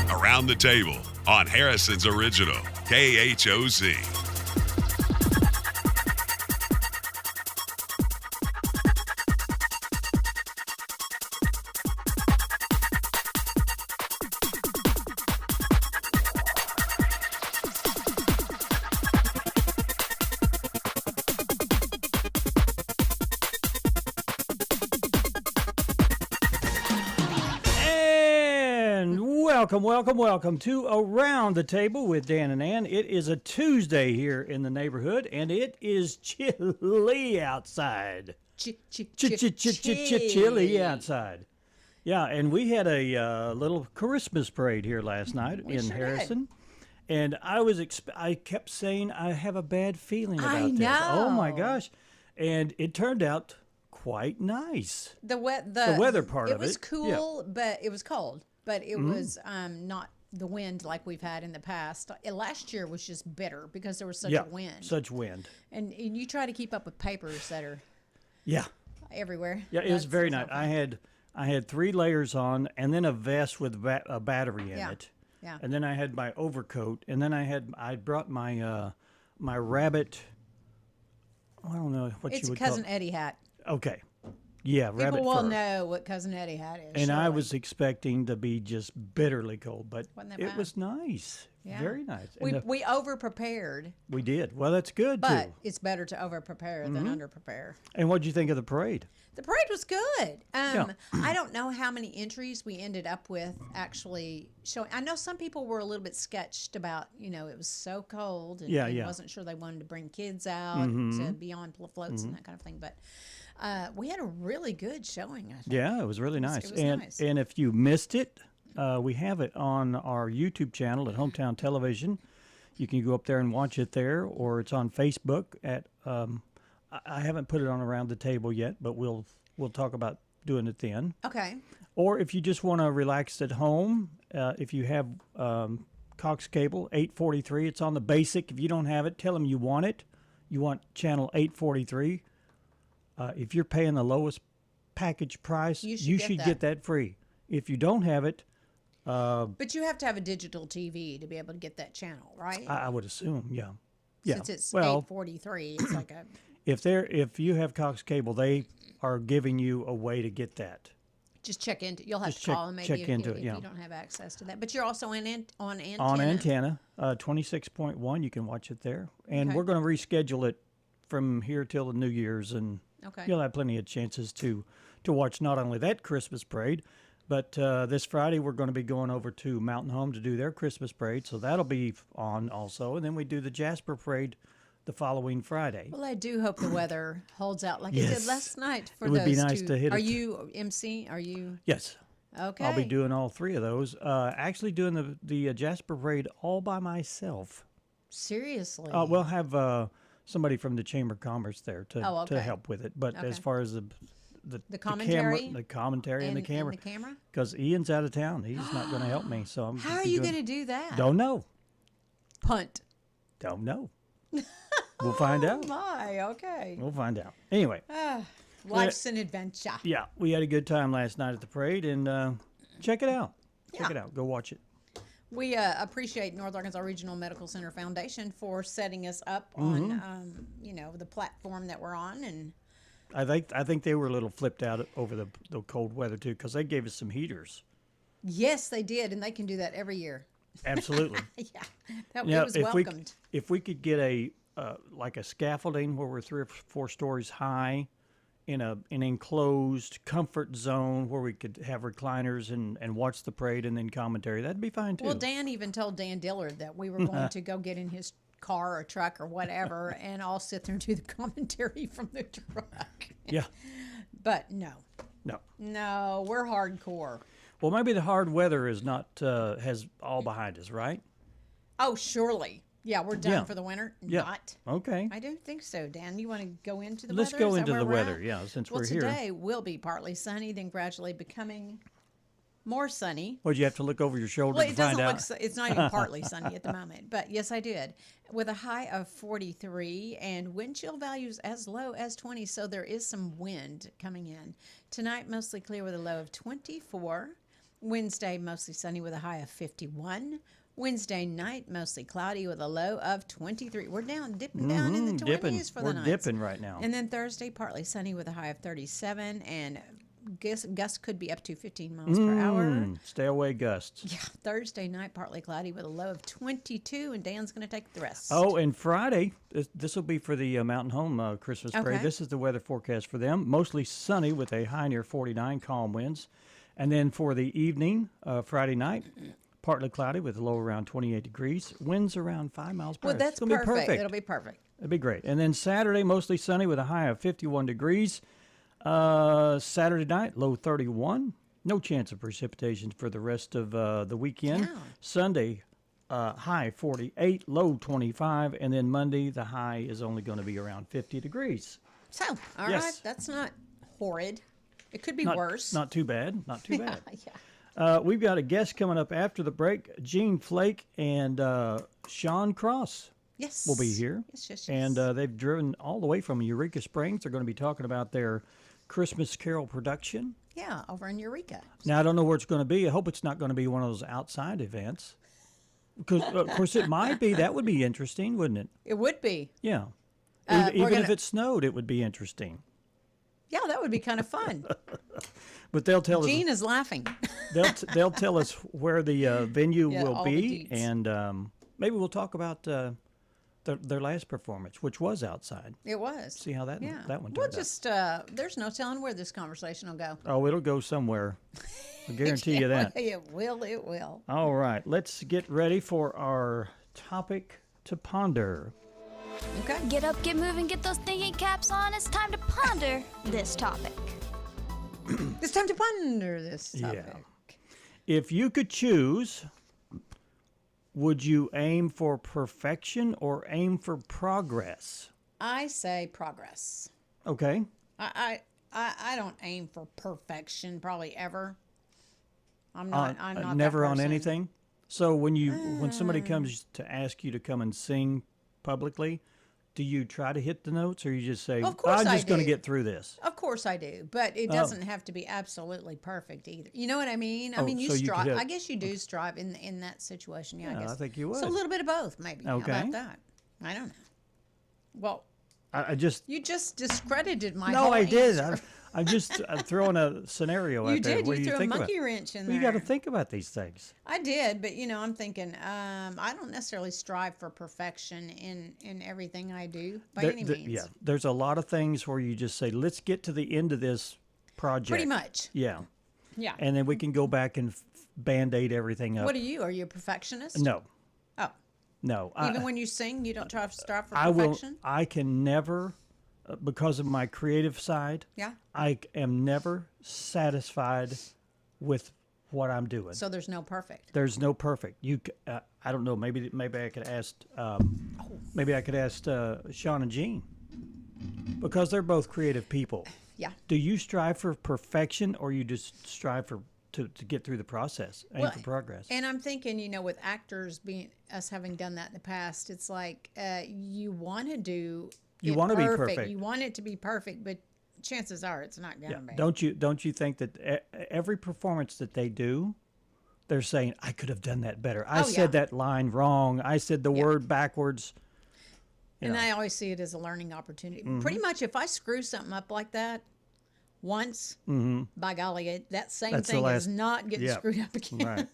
Around the Table on Harrison's Original, KHOZ. Welcome to Around the Table with Dan and Ann. It is a Tuesday here in the neighborhood, and it is chilly outside. Chilly outside. Yeah, and we had a little Christmas parade here last night in Harrison. And I kept saying I have a bad feeling about this. Oh my gosh. And it turned out quite nice. The weather part of it. It was cool, but it was cold. But it was not the wind like we've had in the past. Last year was just bitter because there was such a wind. Such wind. And you try to keep up with papers that are everywhere. Yeah, it was very nice. I had 3 layers on, and then a vest with a battery in it. Yeah. And then I had my overcoat, and then I brought my my rabbit. I don't know what you would call it. It's a Cousin Eddie hat. Okay. Yeah, rabbit fur. People will know what Cousin Eddie hat is. And I was expecting to be just bitterly cold, but it was nice. Yeah. Very nice. We over-prepared. We did. Well, that's good, but too. It's better to over-prepare than under-prepare. And what did you think of the parade? The parade was good. I don't know how many entries we ended up with actually showing. I know some people were a little bit sketched about, it was so cold and wasn't sure they wanted to bring kids out to be on floats and that kind of thing. But we had a really good showing, I think. Yeah, it was really nice. It was nice. And if you missed it, we have it on our YouTube channel at Hometown Television. You can go up there and watch it there, or it's on Facebook at I haven't put it on Around the Table yet, but we'll talk about doing it then. Okay. Or if you just want to relax at home, if you have Cox Cable 843, it's on the basic. If you don't have it, tell them you want it. You want channel 843. If you're paying the lowest package price, you should get that free. If you don't have it, but you have to have a digital TV to be able to get that channel, right? I would assume, yeah. Since it's 843, it's like a. If you have Cox Cable, they are giving you a way to get that. Just check into. You'll have to call them maybe if you don't have access to that. But you're also on antenna. On antenna, 26.1. You can watch it there, and we're going to reschedule it from here till the New Year's, and you'll have plenty of chances to watch not only that Christmas parade, but this Friday we're going to be going over to Mountain Home to do their Christmas parade, so that'll be on also, and then we do the Jasper parade the following Friday. Well, I do hope the weather holds out like it did last night for those 2. It would be nice to hit it. Are you MC? Are you? Yes. Okay. I'll be doing all 3 of those. Actually doing the Jasper parade all by myself. Seriously? We'll have somebody from the Chamber of Commerce there to help with it. But as far as the commentary, the commentary and the camera, because Ian's out of town, he's not going to help me. So how are you going to do that? Don't know. Punt. Don't know. We'll find out. Oh my, okay. We'll find out. Anyway. Life's an adventure. Yeah, we had a good time last night at the parade, and check it out. Check it out. Go watch it. We appreciate North Arkansas Regional Medical Center Foundation for setting us up on, the platform that we're on, and I think they were a little flipped out over the cold weather too, because they gave us some heaters. Yes, they did, and they can do that every year. Absolutely. It was welcomed. If we could get a scaffolding where we're 3 or 4 stories high, in an enclosed comfort zone where we could have recliners and watch the parade and then commentary, that'd be fine too. Well, Dan even told Dan Dillard that we were going to go get in his car or truck or whatever, and I'll sit there and do the commentary from the truck. Yeah. But no, we're hardcore. Well, maybe the hard weather is not has all behind us, right? Oh, surely. Yeah, we're done for the winter. Yeah. Not. Okay. I don't think so, Dan. You want to go into the Let's weather? Let's go into the weather, since we're here. Well, today will be partly sunny, then gradually becoming more sunny. Well, you have to look over your shoulder to find out. It's not even partly sunny at the moment. But yes, I did. With a high of 43 and wind chill values as low as 20. So there is some wind coming in. Tonight, mostly clear with a low of 24. Wednesday, mostly sunny with a high of 51. Wednesday night, mostly cloudy with a low of 23. We're dipping down in the 20s for the night. We're dipping right now. And then Thursday, partly sunny with a high of 37, and gusts could be up to 15 miles per hour. Stay away, gusts. Yeah, Thursday night, partly cloudy with a low of 22, and Dan's going to take the rest. Oh, and Friday, this will be for the Mountain Home Christmas parade. This is the weather forecast for them. Mostly sunny with a high near 49, calm winds. And then for the evening, Friday night, partly cloudy with a low around 28 degrees. Winds around 5 miles per hour. Well, that's perfect. It'll be perfect. It'll be great. And then Saturday, mostly sunny with a high of 51 degrees. Saturday night, low 31. No chance of precipitation for the rest of the weekend. Yeah. Sunday, high 48, low 25. And then Monday, the high is only going to be around 50 degrees. So, all right, that's not horrid. It could be worse. Not too bad. Not too bad. Yeah. We've got a guest coming up after the break. Gene Flake and Chaon Cross will be here. Yes. And they've driven all the way from Eureka Springs. They're going to be talking about their Christmas Carol production. Yeah, over in Eureka. Now, I don't know where it's going to be. I hope it's not going to be one of those outside events. Because, of course, it might be. That would be interesting, wouldn't it? It would be. Yeah. Even if it snowed, it would be interesting. Yeah, that would be kind of fun. But they'll tell us. Gene is laughing. They'll tell us where the venue will be, and maybe we'll talk about their last performance, which was outside. It was. See how that one turned We'll just there's no telling where this conversation will go. Oh, it'll go somewhere. I guarantee you that. It will. All right, let's get ready for our topic to ponder. Okay. Get up, get moving, get those thinking caps on. It's time to ponder this topic. It's time to ponder this topic. Yeah. If you could choose, would you aim for perfection or aim for progress? I say progress. Okay. I don't aim for perfection probably ever. I'm not never that on person. anything. So when somebody comes to ask you to come and sing publicly, do you try to hit the notes, or you just say, Of course I'm just going to do. get through this? Of course I do, but it doesn't have to be absolutely perfect either. You know what I mean? I mean, you so you strive. could have- I guess you do strive in that situation. Yeah, I guess. I think you would. So a little bit of both, maybe. Okay. How about that? I don't know. Well, I just... you just discredited my No, whole I did. answer. I'm just throwing a scenario You out there. did. What You do threw a think about? monkey wrench in Well, you there. got to think about these things. I did, but I'm thinking. I don't necessarily strive for perfection in everything I do by any means. Yeah, there's a lot of things where you just say, let's get to the end of this project. Pretty much. Yeah. Yeah. And then we can go back and Band-Aid everything up. What are you? Are you a perfectionist? No. Oh. No. Even when you sing, you don't try to strive for I perfection? I can never, because of my creative side, Yeah. I am never satisfied with what I'm doing. So there's no perfect. There's no perfect. I don't know. Maybe I could ask. Maybe I could ask Sean and Jean, because they're both creative people. Yeah. Do you strive for perfection, or you just strive to get through the process, aim for progress? And I'm thinking, with actors us having done that in the past, it's like you want to do. You want to be perfect. You want it to be perfect, but chances are it's not going to be. Don't you think that every performance that they do, they're saying, I could have done that better. I said that line wrong. I said the word backwards. And I always see it as a learning opportunity. Mm-hmm. Pretty much, if I screw something up like that once, by golly, that same thing is not getting screwed up again. Right.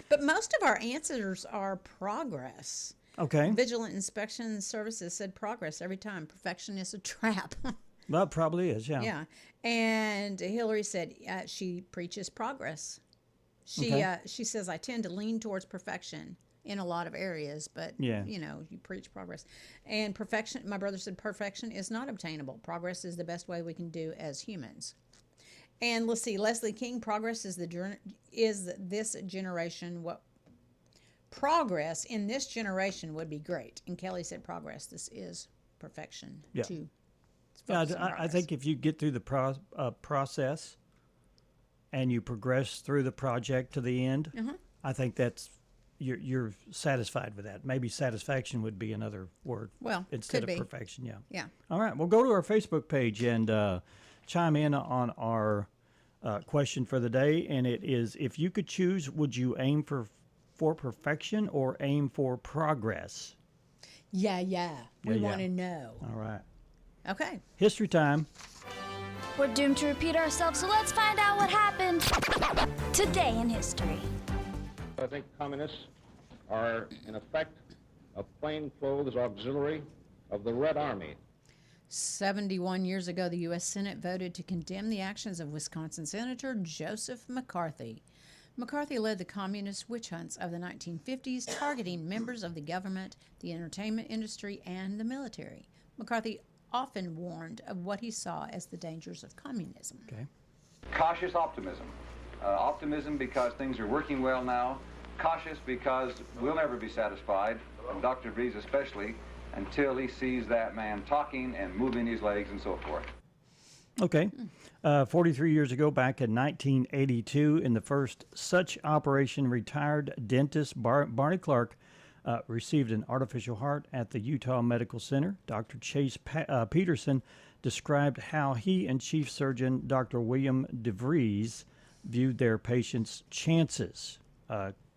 But most of our answers are progress. Okay. Vigilant Inspection Services said progress every time. Perfection is a trap. Well, it probably is, yeah. Yeah. And Hillary said she preaches progress. She says, I tend to lean towards perfection in a lot of areas, but, you preach progress. And perfection, my brother said, perfection is not obtainable. Progress is the best way we can do as humans. And let's see, Leslie King, progress is this generation what progress in this generation would be great. And Kelly said progress. This is perfection too. Yeah, I think if you get through the process and you progress through the project to the end, I think that's you're satisfied with that. Maybe satisfaction would be another word. Well, instead could of be. perfection. Yeah. Yeah. All right. Well, go to our Facebook page and chime in on our question for the day, and it is: if you could choose, would you aim for perfection or aim for progress? Yeah. We want to know. All right. Okay. History time. We're doomed to repeat ourselves, so let's find out what happened today in history. I think communists are, in effect, a plainclothes auxiliary of the Red Army. 71 years ago, the U.S. Senate voted to condemn the actions of Wisconsin Senator Joseph McCarthy. McCarthy led the communist witch hunts of the 1950s, targeting members of the government, the entertainment industry, and the military. McCarthy often warned of what he saw as the dangers of communism. Okay. Cautious optimism. Optimism because things are working well now. Cautious because we'll never be satisfied, and Dr. Breeze especially, until he sees that man talking and moving his legs and so forth. Okay. 43 years ago, back in 1982, in the first such operation, retired dentist Barney Clark received an artificial heart at the Utah Medical Center. Dr. Chase Peterson described how he and Chief Surgeon Dr. William DeVries viewed their patient's chances.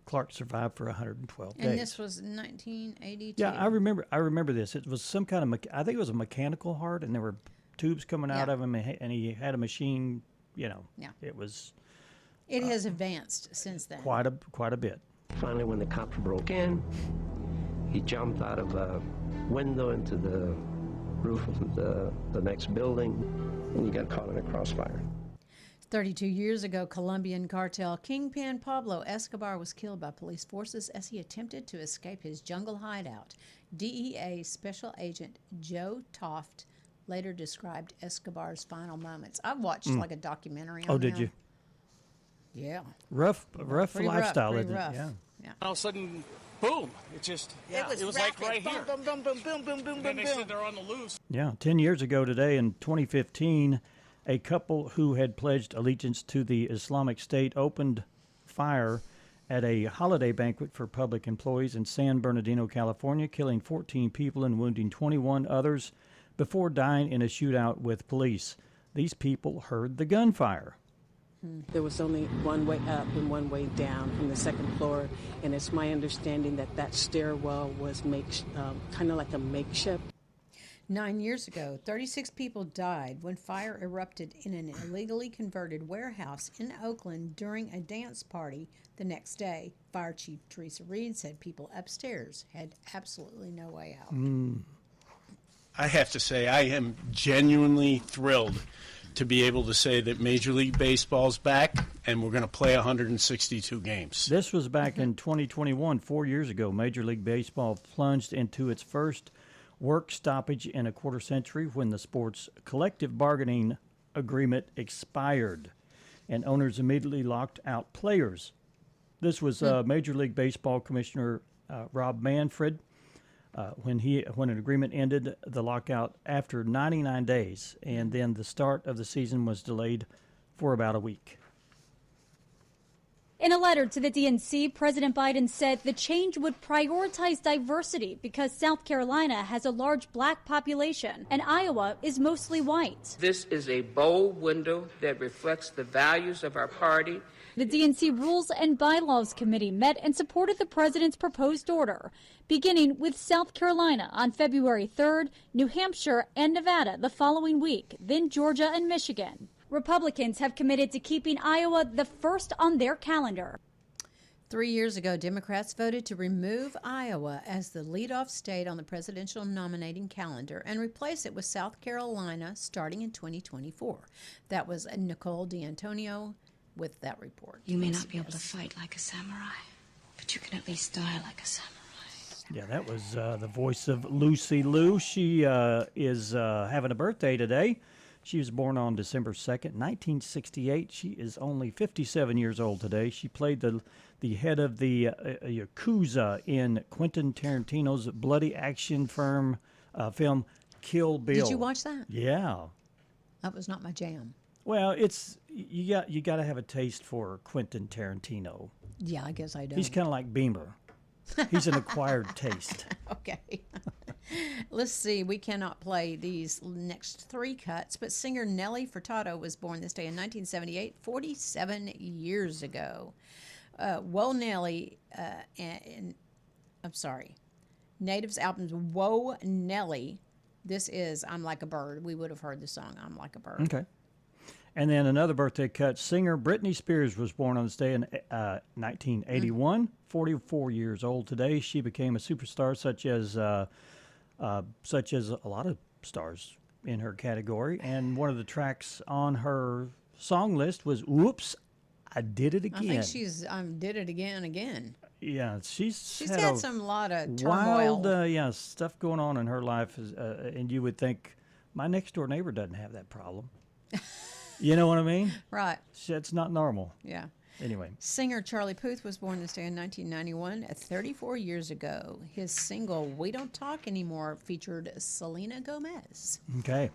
Clark survived for 112 days. And this was 1982. Yeah, I remember this. It was some kind of I think it was a mechanical heart, and there were tubes coming out of him, and he had a machine. Yeah. It was. It has advanced since then. Quite a bit. Finally, when the cops broke in, he jumped out of a window into the roof of the next building, and he got caught in a crossfire. 32 years ago, Colombian cartel kingpin Pablo Escobar was killed by police forces as he attempted to escape his jungle hideout. DEA Special Agent Joe Toft later described Escobar's final moments. I've watched like a documentary on him. Oh, did you? Yeah. Rough lifestyle, pretty isn't rough. it? Yeah. All of a sudden, boom! It just, it was like right here. Boom, boom, boom, boom, boom, boom, boom. They said they're on the loose. Yeah, 10 years ago today in 2015, a couple who had pledged allegiance to the Islamic State opened fire at a holiday banquet for public employees in San Bernardino, California, killing 14 people and wounding 21 others before dying in a shootout with police. These people heard the gunfire. There was only one way up and one way down from the second floor, and it's my understanding that stairwell was kind of like a makeshift. 9 years ago, 36 people died when fire erupted in an illegally converted warehouse in Oakland during a dance party the next day. Fire Chief Teresa Reed said people upstairs had absolutely no way out. I have to say, I am genuinely thrilled to be able to say that Major League Baseball's back and we're going to play 162 games. This was back in 2021, 4 years ago. Major League Baseball plunged into its first work stoppage in a quarter century when the sport's collective bargaining agreement expired, and owners immediately locked out players. This was Major League Baseball Commissioner Rob Manfred. When an agreement ended the lockout after 99 days, and then the start of the season was delayed for about a week. In a letter to the DNC, President Biden said the change would prioritize diversity because South Carolina has a large black population and Iowa is mostly white. This is a bold window that reflects the values of our party. The DNC Rules and Bylaws Committee met and supported the president's proposed order, beginning with South Carolina on February 3rd, New Hampshire and Nevada the following week, then Georgia and Michigan. Republicans have committed to keeping Iowa the first on their calendar. 3 years ago, Democrats voted to remove Iowa as the leadoff state on the presidential nominating calendar and replace it with South Carolina starting in 2024. That was Nicole D'Antonio with that report. You may not be able to fight like a samurai, but you can at least die like a samurai. Yeah, that was the voice of Lucy Liu. She is having a birthday today. She was born on December 2nd, 1968. She is only 57 years old today. She played the head of the Yakuza in Quentin Tarantino's bloody action film Kill Bill. Did you watch that? Yeah. That was not my jam. Well, you got to have a taste for Quentin Tarantino. Yeah, I guess I do. He's kind of like Beamer. He's an acquired taste. Okay. Let's see. We cannot play these next three cuts, but singer Nelly Furtado was born this day in 1978, 47 years ago. Whoa Nelly, I'm sorry. Natives albums Whoa Nelly. This is I'm Like a Bird. We would have heard the song I'm Like a Bird. Okay. And then another birthday cut, singer Britney Spears was born on this day in 1981, 44 years old today. She became a superstar such as a lot of stars in her category. And one of the tracks on her song list was Whoops, I Did It Again. I think she's did it again. Yeah, she's had some lot of turmoil. Wild, stuff going on in her life. And you would think, my next door neighbor doesn't have that problem. You know what I mean? Right. It's not normal. Yeah. Anyway. Singer Charlie Puth was born this day in 1991, 34 years ago. His single, We Don't Talk Anymore, featured Selena Gomez. Okay.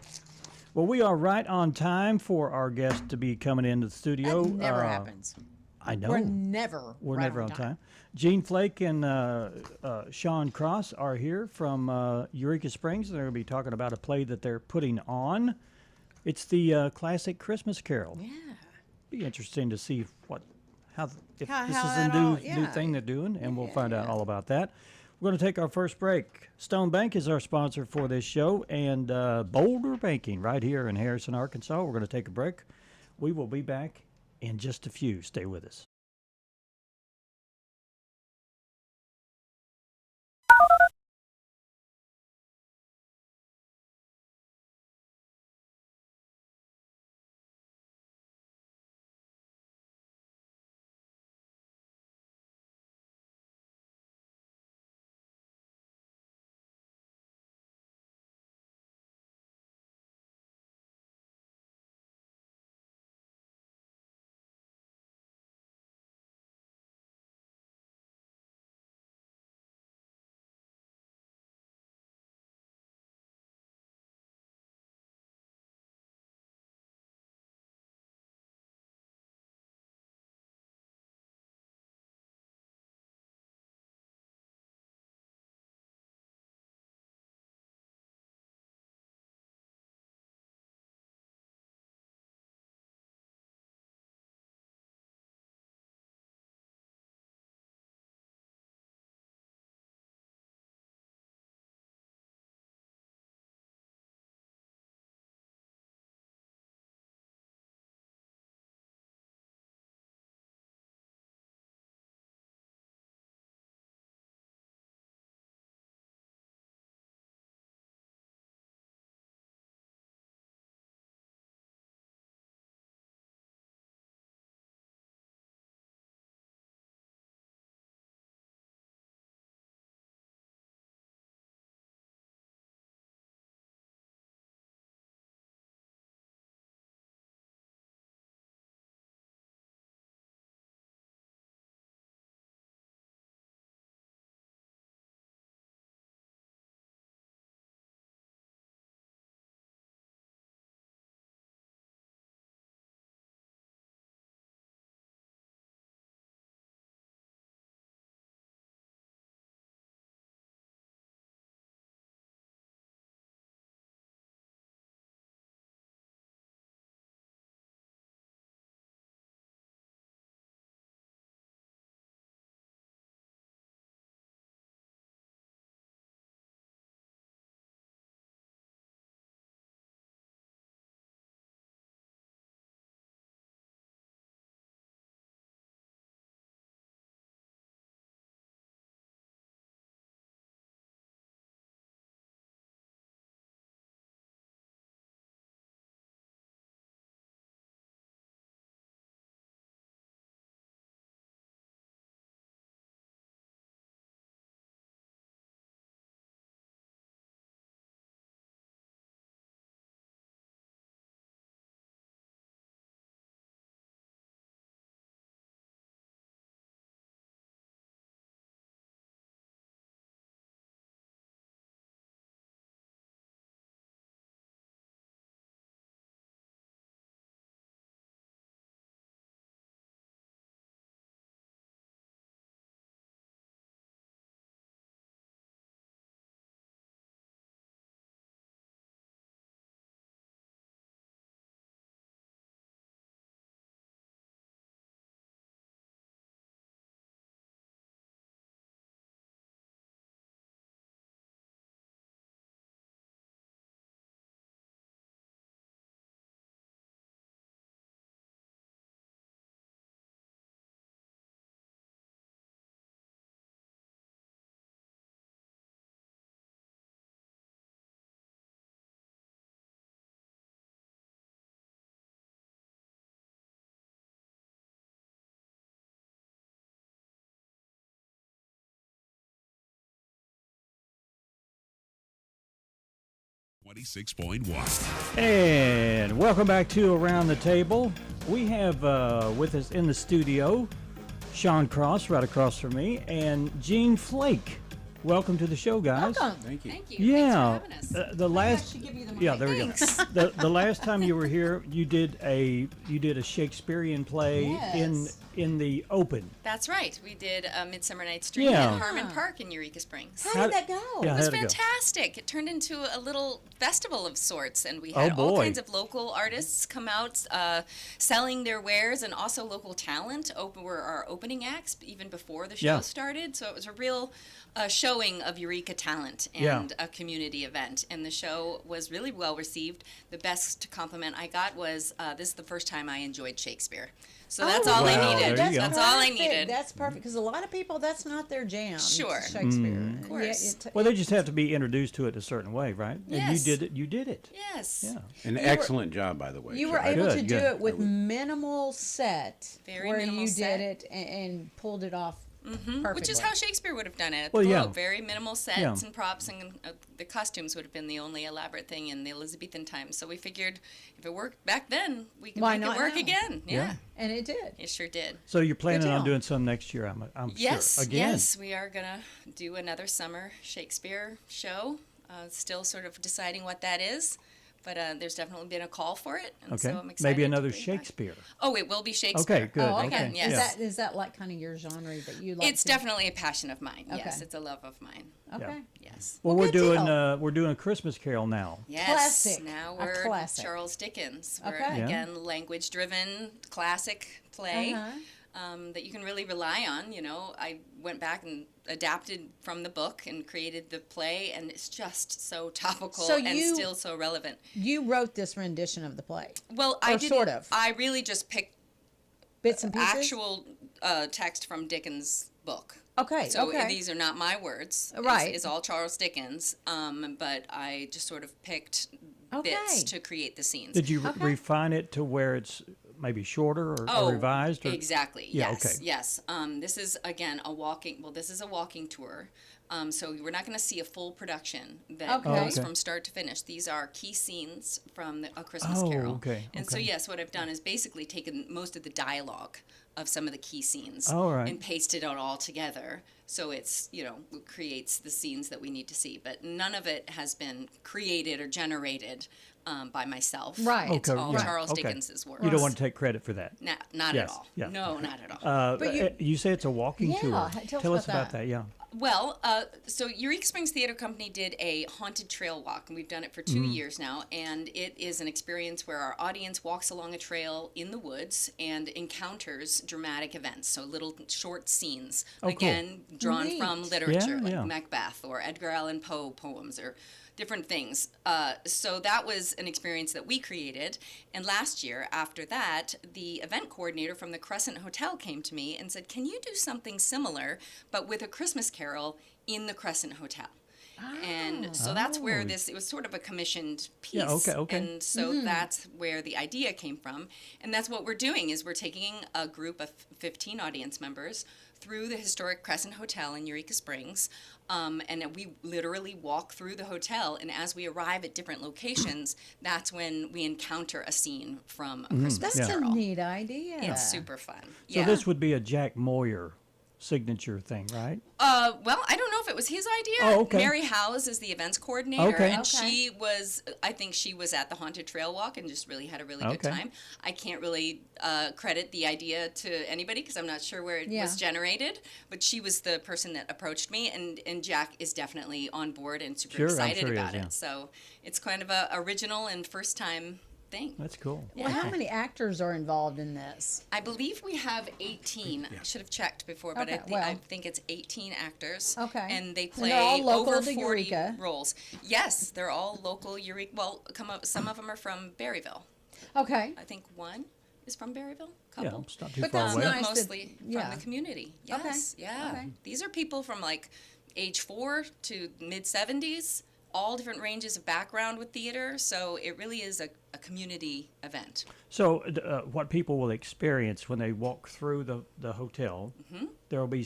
Well, we are right on time for our guest to be coming into the studio. That never happens. I know. We're never on time. Gene Flake and Chaon Cross are here from Eureka Springs. They're going to be talking about a play that they're putting on. It's the classic Christmas Carol. Yeah. Be interesting to see if this is how a new thing they're doing, and we'll find out all about that. We're going to take our first break. Stone Bank is our sponsor for this show, and Boulder Banking right here in Harrison, Arkansas. We're going to take a break. We will be back in just a few. Stay with us. 96.1. And welcome back to Around the Table. We have with us in the studio Chaon Cross, right across from me, and Gene Flake. Welcome to the show, guys. Welcome. Thank you. Thank you. Yeah. Thanks for having us. The last. Give you the mic. Yeah, there we go. The last time you were here, you did a Shakespearean play in the open. That's right. We did Midsummer Night's Dream at Harmon Park in Eureka Springs. How did that go? Yeah, it was fantastic. It turned into a little festival of sorts, and we had Oh, all boy. kinds of local artists come out selling their wares, and also local talent were our opening acts even before the show started. So it was a real showing of Eureka talent and a community event. And the show was really well received. The best compliment I got was, this is the first time I enjoyed Shakespeare. So that's all I needed. That's all I needed. That's perfect, because a lot of people, that's not their jam. Sure. Shakespeare. Of course. Well, they just have to be introduced to it a certain way, right? And Yes. you did it. Yes. Yeah. An excellent job, by the way. You were Chaon. able to do it with minimal set, Very where minimal you set. did it and pulled it off perfectly. Which is how Shakespeare would have done it at Well, the yeah. Globe. Very minimal sets Yeah. and props, and the costumes would have been the only elaborate thing in the Elizabethan times. So we figured if it worked back then, we could Why make not it work now? again. Yeah. And it did. It sure did. So you're planning on deal. doing some next year, I'm Yes, sure. Again. yes, we are going to do another summer Shakespeare show. Still sort of deciding what that is. But there's definitely been a call for it, and Okay. so I'm excited. Maybe to another bring back- Shakespeare. Oh, it will be Shakespeare. Okay, good. Oh, okay. Okay. Yes. Is that like kind of your genre that you like? It's definitely a passion of mine. Okay. Yes, it's a love of mine. Okay. Yes. Well, Well, we're good doing a Christmas Carol now. Yes. Classic. Now A we're classic. Charles Dickens. We're Okay. Yeah. again language-driven classic play Uh-huh. that you can really rely on. You know, I went back and adapted from the book and created the play, and it's just so topical So and you- still so relevant. You wrote this rendition of the play. Well, I Or didn't. sort of. I really just picked Bits and pieces. actual text from Dickens' book. Okay. So okay. these are not my words. Right. It's all Charles Dickens. But I just sort of picked Okay. bits to create the scenes. Did you refine it to where it's maybe shorter or revised? Or? Exactly. Yeah, Yes. okay. Yes. This is again a walking. Well, this is a walking tour. So we're not going to see a full production that Okay. goes Okay. from start to finish. These are key scenes from A Christmas Oh, Carol. okay, And so okay. yes, what I've done is basically taken most of the dialogue of some of the key scenes All right. and pasted it all together. So it's, it creates the scenes that we need to see. But none of it has been created or generated by myself. Right. It's Okay, all yeah, Charles okay. Dickens' work. You don't want to take credit for that. Not Yes, at all. yeah. No, not at all. But you say it's a walking Yeah, tour. tell us us about about that. Yeah. Well, so Eureka Springs Theater Company did a haunted trail walk, and we've done it for 2 years now. And it is an experience where our audience walks along a trail in the woods and encounters dramatic events. So little short scenes, Oh, cool. again drawn Neat. from literature, Yeah, like yeah. Macbeth or Edgar Allan Poe poems or different things. So that was an experience that we created. And last year, after that, the event coordinator from the Crescent Hotel came to me and said, "Can you do something similar, but with a Christmas Carol in the Crescent Hotel?" And so that's where it was sort of a commissioned piece. Yeah, okay. And so that's where the idea came from. And that's what we're doing is we're taking a group of 15 audience members through the historic Crescent Hotel in Eureka Springs. And we literally walk through the hotel, and as we arrive at different locations, that's when we encounter a scene from A Christmas That's Carol. a neat idea. It's super fun. So this would be a Jack Moyer signature thing, right? Well, I don't know if it was his idea. Oh, okay. Mary Howes is the events coordinator, Okay. and Okay. I think she was at the Haunted Trail Walk and just really had a really good Okay. time. I can't really credit the idea to anybody because I'm not sure where it Yeah. was generated, but she was the person that approached me, and Jack is definitely on board and super Sure, I'm excited sure he about is, it. yeah. So it's kind of a original and first time thing. That's cool. Well, how many actors are involved in this? I believe we have 18. I should have checked before, but Okay, I think it's 18 actors. Okay. And they And play they're all local over to 40 Eureka. roles. Yes, they're all local Eureka. Well, some of them are from Berryville. Okay. I think one is from Berryville. Yeah, Couple. it's not too But far that's away. nice. that- Mostly yeah. from the community. Okay, Yes. Yeah. okay. These are people from like age 4 to mid 70s. All different ranges of background with theater, so it really is a community event. So, what people will experience when they walk through the hotel, there will be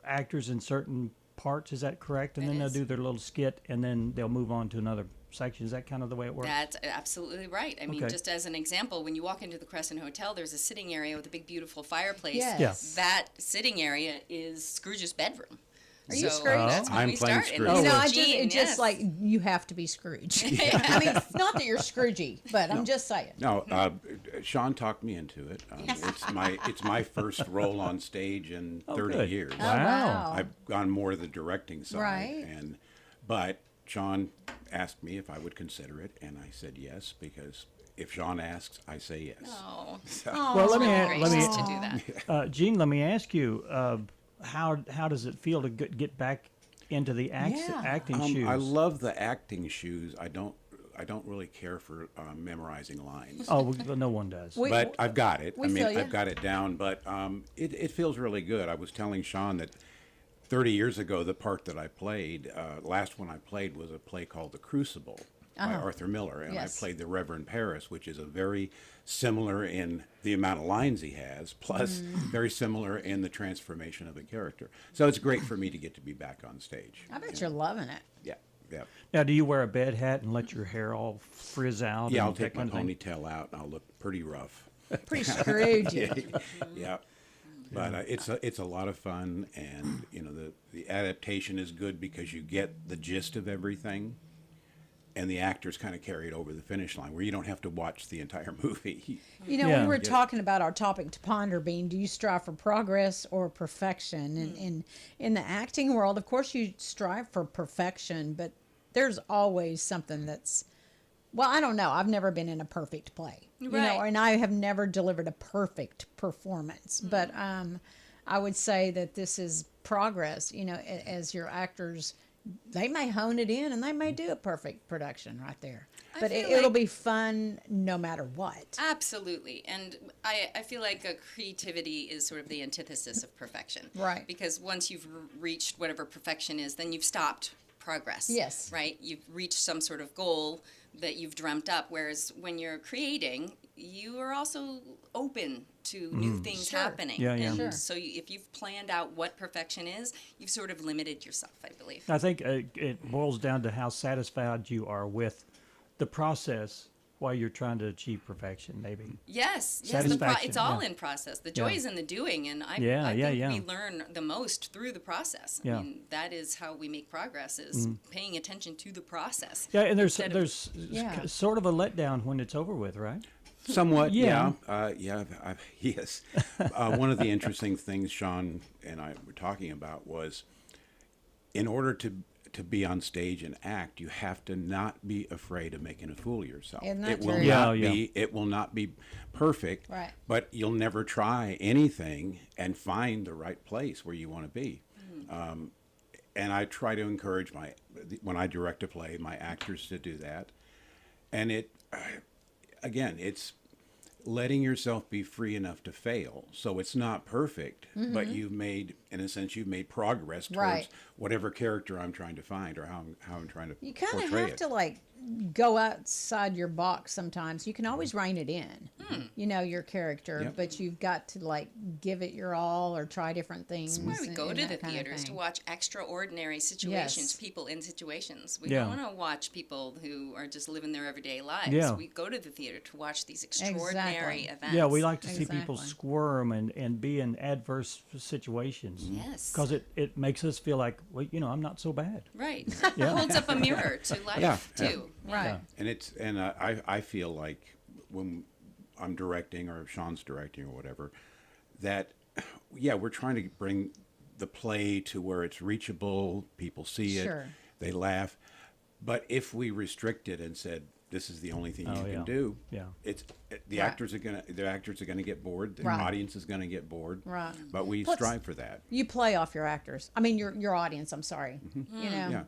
actors in certain parts. Is that correct? And then they'll do their little skit, and then they'll move on to another section. Is that kind of the way it works? That's absolutely right. I mean, just as an example, when you walk into the Crescent Hotel, there's a sitting area with a big, beautiful fireplace. Yes. That sitting area is Scrooge's bedroom. Are you Scrooge? That's when I'm we playing start. Scrooge. You know, Gene, just like you have to be Scrooge. I mean, it's not that you're Scroogey, but I'm just saying. No, Chaon talked me into it. It's my first role on stage in 30 years. Oh, wow. I've gone more to the directing side. Right. But Chaon asked me if I would consider it, and I said yes, because if Chaon asks, I say yes. Oh. So. Well, let me to do that. Gene, let me ask you, how does it feel to get back into the acting shoes? I love the acting shoes. I don't really care for memorizing lines. Oh, well, no one does. But I've got it. I've got it down. But it feels really good. I was telling Chaon that 30 years ago, the part that I played, last one I played was a play called The Crucible by Arthur Miller, and I played the Reverend Paris, which is a very similar in the amount of lines he has, plus very similar in the transformation of the character. So it's great for me to get to be back on stage. I bet you're loving it. Yeah. Now, do you wear a bed hat and let your hair all frizz out? Yeah, I'll take my ponytail out, and I'll look pretty rough. Pretty Scroogey. Yeah. But it's a lot of fun, and the adaptation is good because you get the gist of everything, and the actors kind of carry it over the finish line, where you don't have to watch the entire movie. We were talking about our topic to ponder being, do you strive for progress or perfection? And in the acting world, of course, you strive for perfection, but there's always something that's, well, I don't know. I've never been in a perfect play, and I have never delivered a perfect performance. But I would say that this is progress. As your actors, they may hone it in and they may do a perfect production right there. But it'll be fun no matter what. Absolutely. And I feel like creativity is sort of the antithesis of perfection. Right. Because once you've reached whatever perfection is, then you've stopped progress. Yes. Right? You've reached some sort of goal that you've dreamt up. Whereas when you're creating, you are also open to new things happening. Yeah. And so if you've planned out what perfection is, you've sort of limited yourself, I believe. I think it boils down to how satisfied you are with the process while you're trying to achieve perfection, maybe. Yes, Satisfaction, it's all in process. The joy is in the doing, and I think we learn the most through the process. I mean, that is how we make progress, is paying attention to the process. Yeah, and there's sort of a letdown when it's over with, right? Somewhat, yes. One of the interesting things Chaon and I were talking about was, in order to be on stage and act, you have to not be afraid of making a fool of yourself. It will not be perfect, right, but you'll never try anything and find the right place where you want to be. And I try to encourage when I direct a play, my actors to do that. And it's letting yourself be free enough to fail. So it's not perfect, but you've made progress towards whatever character I'm trying to find, or how I'm trying to portray it. You kind of have to go outside your box sometimes. You can always rein it in, your character, but you've got to give it your all or try different things. That's why we go to the theaters, to watch extraordinary situations, people in situations. We don't want to watch people who are just living their everyday lives. Yeah. We go to the theater to watch these extraordinary events. Yeah, we like to see people squirm and be in adverse situations. Yes. Because it makes us feel like, well, I'm not so bad. Right. It holds up a mirror to life, too. Right. And I feel like when I'm directing, or Chaon's directing, or whatever, that we're trying to bring the play to where it's reachable, people see it, they laugh. But if we restrict it and said, this is the only thing you can do, the actors are gonna get bored, the audience is gonna get bored. Right. But we strive for that. You play off your actors. I mean your audience, I'm sorry.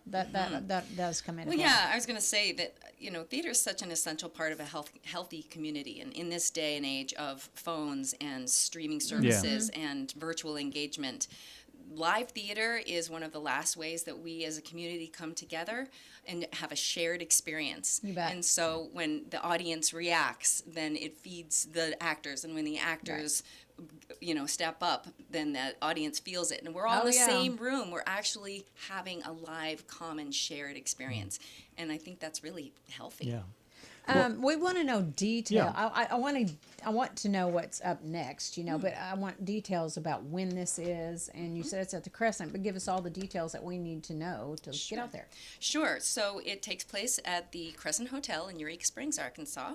That does come in. Well, I was gonna say that, theater is such an essential part of a healthy community, and in this day and age of phones and streaming services and virtual engagement, live theater is one of the last ways that we as a community come together and have a shared experience. You bet. And so when the audience reacts, then it feeds the actors, and when the actors step up, then the audience feels it. And we're all in the same room. We're actually having a live, common, shared experience. And I think that's really healthy. Yeah. We want to know detail. Yeah. I want to know what's up next, but I want details about when this is. And you said it's at the Crescent, but give us all the details that we need to know to get out there. Sure. So it takes place at the Crescent Hotel in Eureka Springs, Arkansas.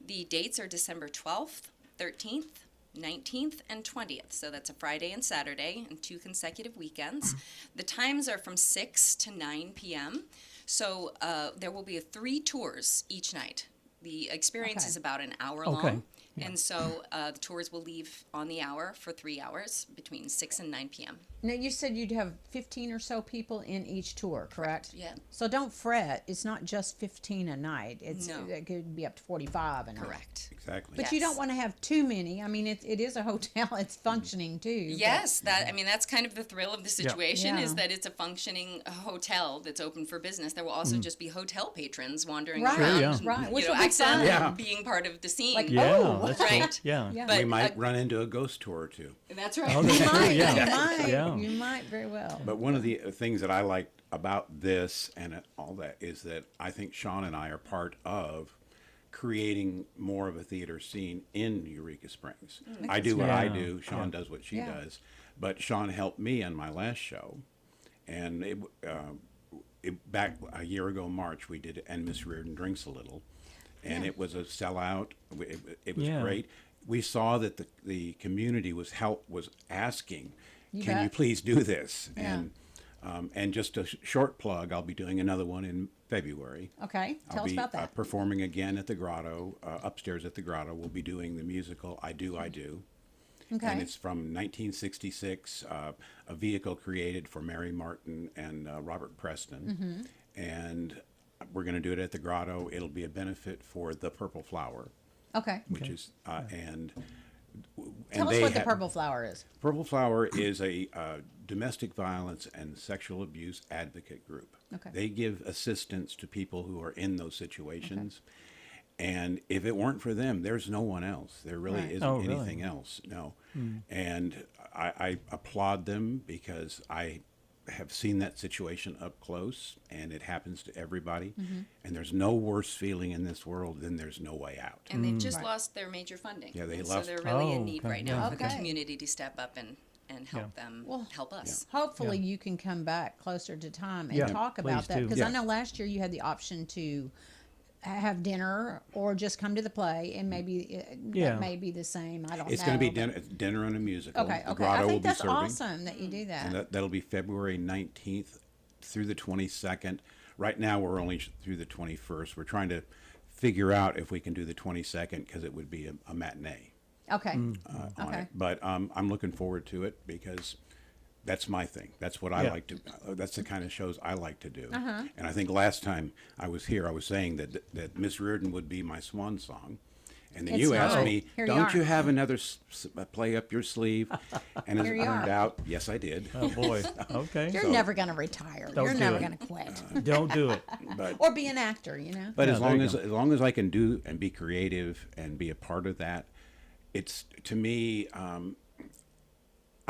The dates are December 12th, 13th, 19th, and 20th. So that's a Friday and Saturday and 2 consecutive weekends. The times are from 6 to 9 p.m. So there will be 3 tours each night. The experience is about an hour long. Yeah. And so the tours will leave on the hour for 3 hours between 6 and 9 p.m. Now, you said you'd have 15 or so people in each tour, correct? Yeah. So don't fret. It's not just 15 a night. It could be up to 45 a night. Correct. Exactly. But you don't want to have too many. I mean, it is a hotel. It's functioning too. Yes, that's kind of the thrill of the situation is that it's a functioning hotel that's open for business. There will also just be hotel patrons wandering around, Which accidentally being part of the scene. Like, that's right. Cool. Yeah. But we might run into a ghost tour or two. That's right. Oh, you might. Yeah. You might very well. But one of the things that I like about this and all that is that I think Chaon and I are part of creating more of a theater scene in Eureka Springs. I do what I do. Chaon does what she does. But Chaon helped me on my last show. And back a year ago, March, we did And Miss Reardon Drinks a Little. And it was a sellout. It was great. We saw that the community was asking, can you please do this? And just a short plug, I'll be doing another one in February. Okay, tell us about that. I'll be performing again at the Grotto, upstairs at the Grotto. We'll be doing the musical I Do, I Do. Okay. And it's from 1966, a vehicle created for Mary Martin and Robert Preston. And we're going to do it at the Grotto. It'll be a benefit for the Purple Flower. Okay. Which is, and tell us what the Purple Flower is. Purple Flower is a domestic violence and sexual abuse advocate group. Okay. They give assistance to people who are in those situations. And if it weren't for them, there's no one else. There really isn't anything else. No. And I applaud them because I have seen that situation up close, and it happens to everybody. And there's no worse feeling in this world than there's no way out. And they've just lost their major funding. Yeah, they lost. So they're really in need right now for the community to step up and help them, help us. Hopefully you can come back closer to time and talk about that. Because I know last year you had the option to have dinner or just come to the play, and maybe that may be the same. I don't know. It's going to be dinner and a musical. Okay. The Grotto I think will that's be serving. awesome that you do that. And that'll be February 19th through the 22nd. Right now we're only through the 21st. We're trying to figure out if we can do the 22nd because it would be a matinee. Okay. On it. But I'm looking forward to it because that's my thing. That's what I like to. That's the kind of shows I like to do. And I think last time I was here, I was saying that Miss Reardon would be my swan song, and then you asked me, "Don't you have another play up your sleeve?" And as it turned out, yes, I did. Oh boy. Okay. You're never going to retire. You're never going to quit. Don't do it. Or be an actor, But as long as I can do and be creative and be a part of that, it's to me.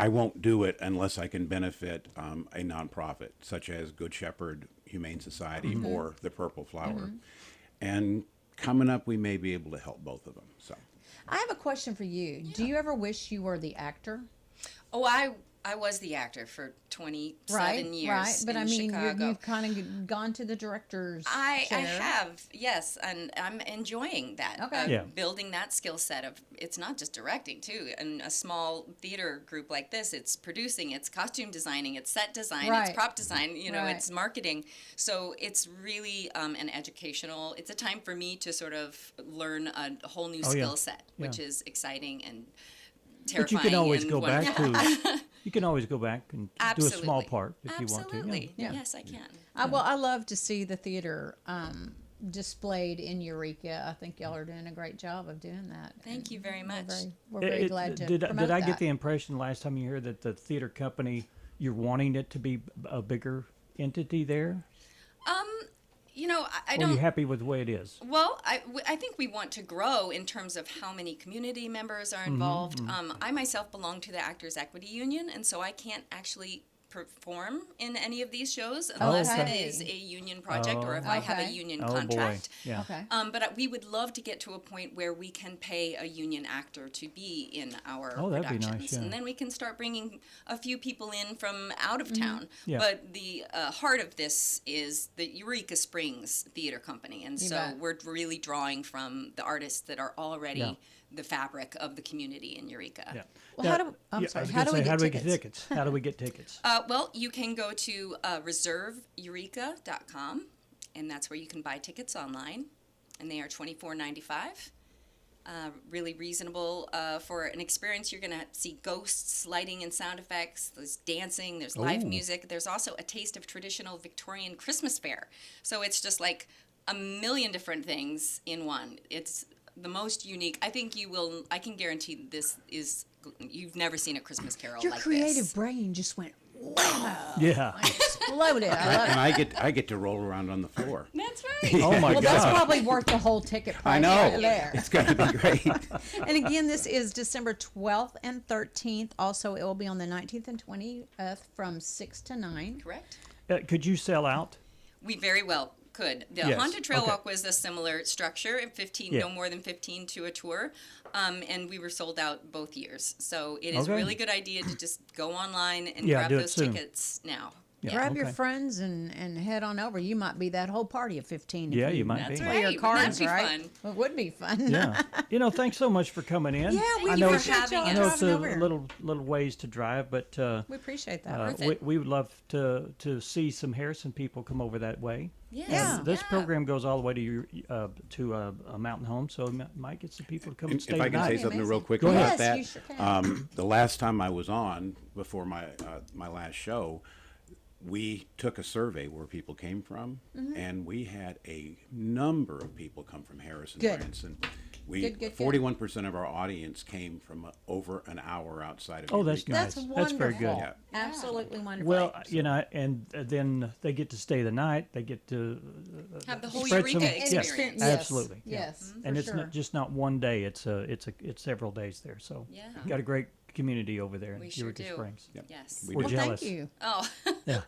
I won't do it unless I can benefit a nonprofit such as Good Shepherd Humane Society or the Purple Flower. And coming up, we may be able to help both of them. So, I have a question for you. Yeah. Do you ever wish you were the actor? Oh, I was the actor for 27 years. Right, but in I mean, Chicago. you've kind of gone to the director's chair. I have, yes, and I'm enjoying that. Okay. Building that skill set of, it's not just directing, too. In a small theater group like this, it's producing, it's costume designing, it's set design, it's prop design, it's marketing. So it's really an educational, it's a time for me to sort of learn a whole new skill set, which is exciting and terrifying. But you can always go back to. You can always go back and do a small part if you want to. Absolutely. Yes, I can. Well, I love to see the theater displayed in Eureka. I think y'all are doing a great job of doing that. Thank you very much. We're very glad to promote Did I that. get the impression last time you heard that the theater company, you're wanting it to be a bigger entity there? I Or don't. are you happy with the way it is? Well, I think we want to grow in terms of how many community members are involved. I myself belong to the Actors Equity Union, and so I can't actually perform in any of these shows unless it is a union project or if I have a union contract. Boy. Yeah. Okay. But we would love to get to a point where we can pay a union actor to be in our that'd be productions, nice, yeah. and then we can start bringing a few people in from out of town. Yeah. But the heart of this is the Eureka Springs Theater Company, and so we're really drawing from the artists that are already the fabric of the community in Eureka. Yeah. Well, how do we get tickets? How do we get tickets? Well, you can go to reserveeureka.com, and that's where you can buy tickets online, and they are $24.95. Really reasonable for an experience. You're going to see ghosts, lighting and sound effects. There's dancing. There's live music. There's also a taste of traditional Victorian Christmas fare. So it's just like a million different things in one. It's the most unique. I think you will. I can guarantee this is. You've never seen a Christmas Carol Your like creative this. brain just went wow. Yeah. Exploded. I love it. And I get to roll around on the floor. That's right. Oh my Well, God. that's probably worth the whole ticket price. I know. Right there. It's going to be great. And again, this is December 12th and 13th. Also, it will be on the 19th and 20th from 6 to 9. Correct. Could you sell out? We very well could. The Yes. Haunted Trail Okay. Walk was a similar structure, 15, no more than 15 to a tour, and we were sold out both years. So it is a really good idea to just go online and grab those tickets now. Yeah, Grab your friends and head on over. You might be that whole party of 15. Yeah, you might That's be. right. Play your cards, That'd be right? fun. Well, it would be fun. Yeah. Thanks so much for coming in. Yeah, we Thank you for having I know us. it's a little ways to drive, but We appreciate that. we would love to see some Harrison people come over that way. Yes. This program goes all the way to a mountain home, so might get some people to come and stay If I can tonight. say something real quick Go about ahead. that, Yes, you sure can. the last time I was on, before my last show, we took a survey where people came from, and we had a number of people come from Harrison, Good. Branson. Good. 41% of our audience came from over an hour outside of. Oh, that's Eureka. nice. That's wonderful. That's very good. Yeah. Absolutely wonderful. Well, and then they get to stay the night. They get to Have the whole spread Eureka some- experience. Yes, absolutely. Yes, And for it's sure. not just not one day. It's several days there. So Yeah. you got a great community over there in We sure Eureka do. Springs. Yes. We We're Well, jealous. thank you. Oh. Yeah.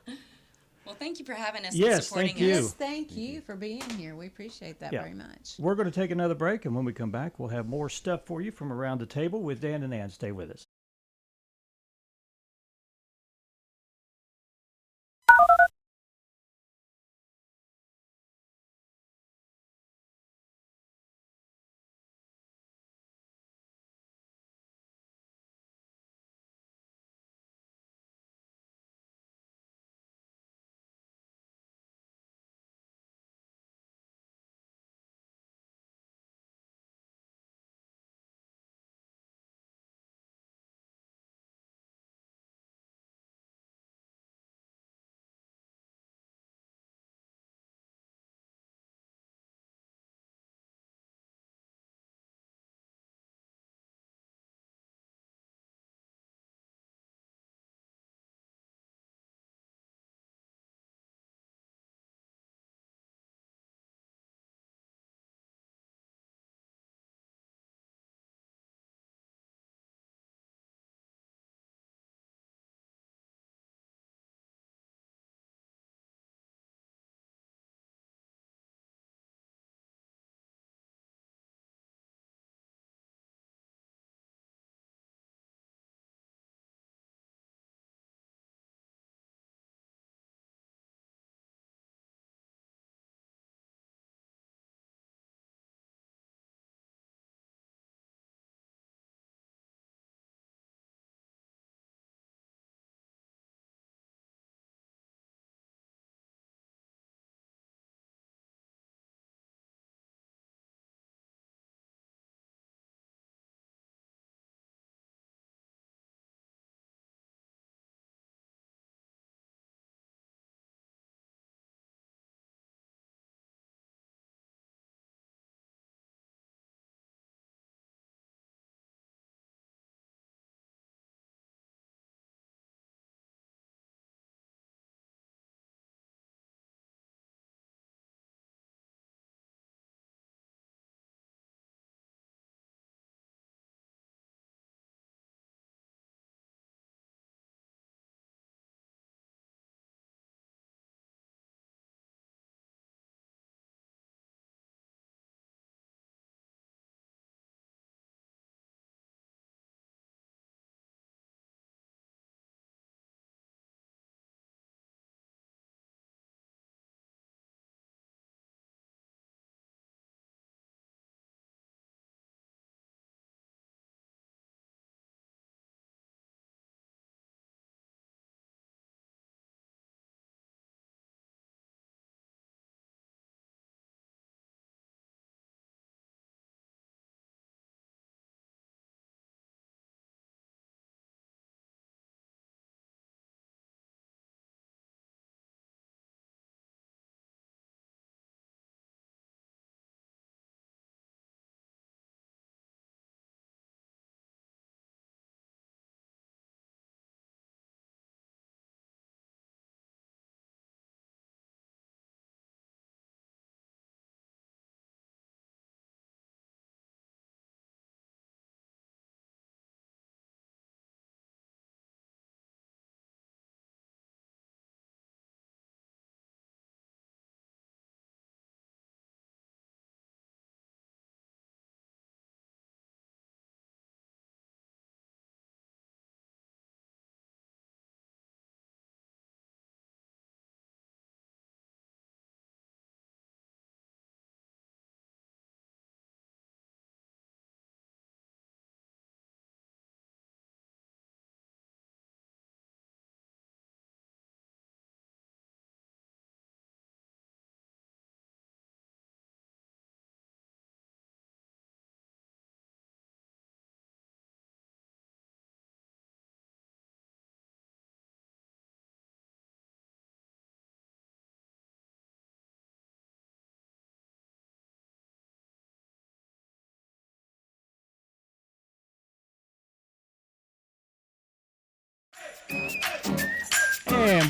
Well, thank you for having us Yes, and supporting thank you. us. Yes, thank you for being here. We appreciate that Yeah. very much. We're going to take another break, and when we come back, we'll have more stuff for you from around the table with Dan and Ann. Stay with us.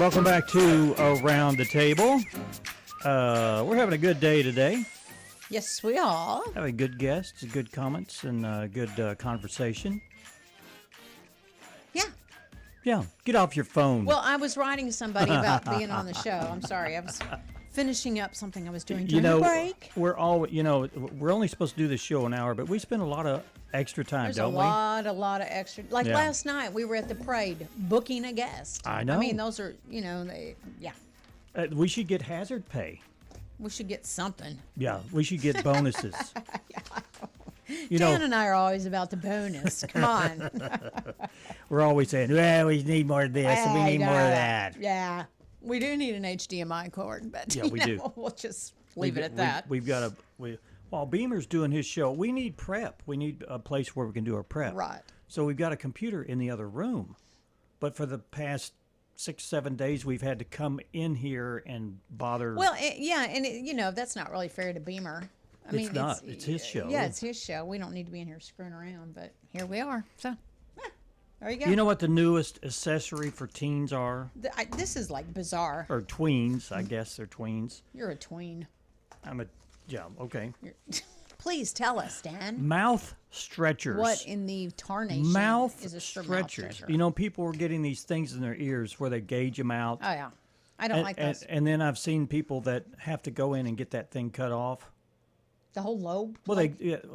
welcome back to Around the Table. We're having a good day today. Yes, we are. Having good guests, good comments, and good conversation. Yeah. Yeah, get off your phone. Well, I was writing to somebody about being on the show. I'm sorry. I was finishing up something I was doing during the break. We're only supposed to do this show an hour, but we spend a lot of extra time, don't we? There's a lot of extra. Like last night, we were at the parade booking a guest. I know. I mean, those are, we should get hazard pay. We should get something. Yeah, we should get bonuses. Dan and I are always about the bonus. Come on. We're always saying, well, we need more of this and we need more of that. Yeah. We do need an HDMI cord, but we do. We'll just leave it at that. While Beamer's doing his show, we need prep. We need a place where we can do our prep. Right. So we've got a computer in the other room. But for the past 6-7 days, we've had to come in here and bother. Well, that's not really fair to Beamer. It's his show. Yeah, it's his show. We don't need to be in here screwing around, but here we are. So, there you go. You know what the newest accessory for teens are? This is like bizarre. Or tweens, I guess they're tweens. You're a tween. Okay. Please tell us, Dan. Mouth stretchers. What in the tarnation mouth is a stretchers? Mouth stretcher? People were getting these things in their ears where they gauge them out. Oh, yeah. I don't like those. And then I've seen people that have to go in and get that thing cut off. The whole lobe? Well,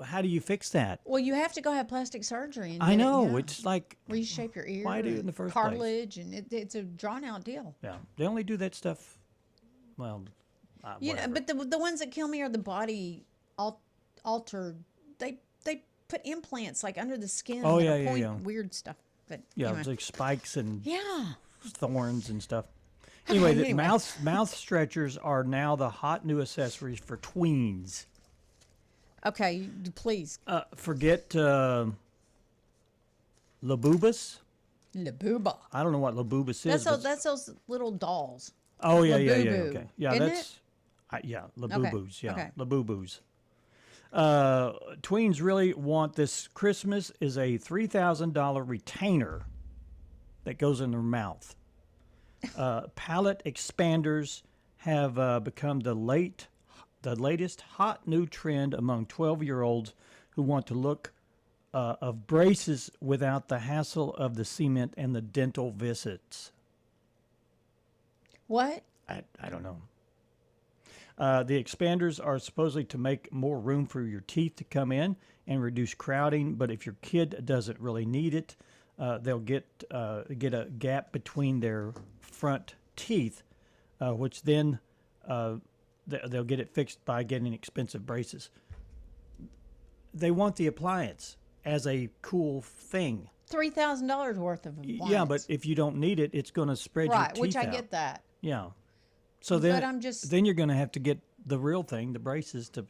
how do you fix that? Well, you have to go have plastic surgery. And I know. It's like... reshape your ear. Why do it in the first cartilage, place? And it's a drawn-out deal. Yeah. They only do that stuff, well, but the ones that kill me are the body altered. They put implants, like, under the skin. Oh, yeah. Weird stuff. But anyway. It's like spikes and yeah, thorns and stuff. Anyway, mouth stretchers are now the hot new accessories for tweens. Okay, please. Forget Labubas. Labuba. I don't know what Labubas is. That's those little dolls. Oh, yeah. Okay. Yeah, Isn't that's... Labubus. Okay. Yeah, okay. Labubus. Tweens really want this Christmas is a $3,000 retainer that goes in their mouth. Palate expanders have become the latest hot new trend among 12-year-olds who want to look of braces without the hassle of the cement and the dental visits. What? I don't know. The expanders are supposedly to make more room for your teeth to come in and reduce crowding, but if your kid doesn't really need it, they'll get a gap between their front teeth, which then they'll get it fixed by getting expensive braces. They want the appliance as a cool thing. $3,000 worth of appliance. Yeah, but if you don't need it, it's going to spread your teeth out. Right, which I get that. Yeah. So then you're going to have to get the real thing, the braces to,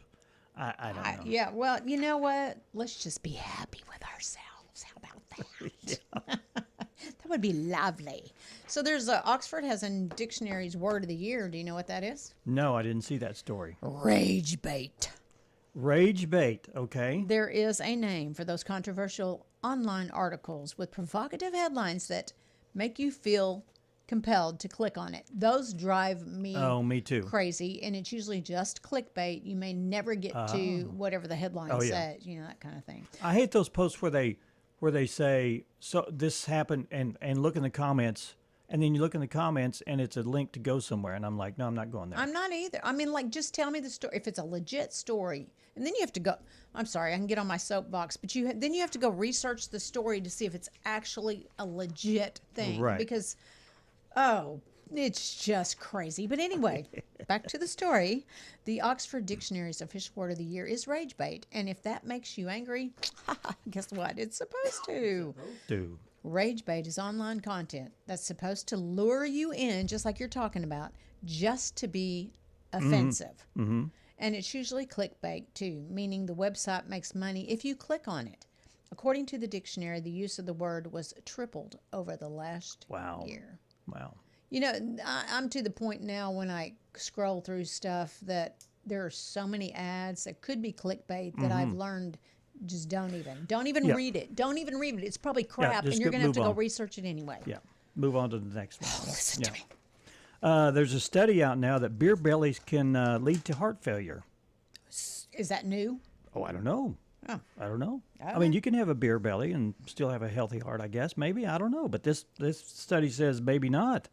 I don't know. Yeah, well, you know what? Let's just be happy with ourselves. How about that? That would be lovely. So there's Oxford has a dictionary's word of the year. Do you know what that is? No, I didn't see that story. Rage bait. Rage bait, okay. There is a name for those controversial online articles with provocative headlines that make you feel compelled to click on it. Those drive me too. Crazy, and it's usually just clickbait. You may never get to whatever the headline says, that kind of thing. I hate those posts where they say, so this happened, and look in the comments, and then you look in the comments and it's a link to go somewhere, and I'm like, no, I'm not going there. I'm not either. I mean, like, just tell me the story. If it's a legit story, and then you have to go, I'm sorry, I can get on my soapbox, but then you have to go research the story to see if it's actually a legit thing. Right. Because, it's just crazy. But anyway, back to the story. The Oxford Dictionary's official word of the year is rage bait. And if that makes you angry, guess what? It's supposed to. Rage bait is online content that's supposed to lure you in, just like you're talking about, just to be offensive. Mm-hmm. And it's usually clickbait, too, meaning the website makes money if you click on it. According to the dictionary, the use of the word was tripled over the last year. Wow. You know, I'm to the point now when I scroll through stuff that there are so many ads that could be clickbait that I've learned just don't even read it. Don't even read it. It's probably crap, and you're going to have to go research it anyway. Yeah. Move on to the next one. Listen to me. There's a study out now that beer bellies can lead to heart failure. Is that new? Oh, I don't know. Oh. I don't know. Okay. I mean, you can have a beer belly and still have a healthy heart, I guess. Maybe. I don't know. But this study says maybe not.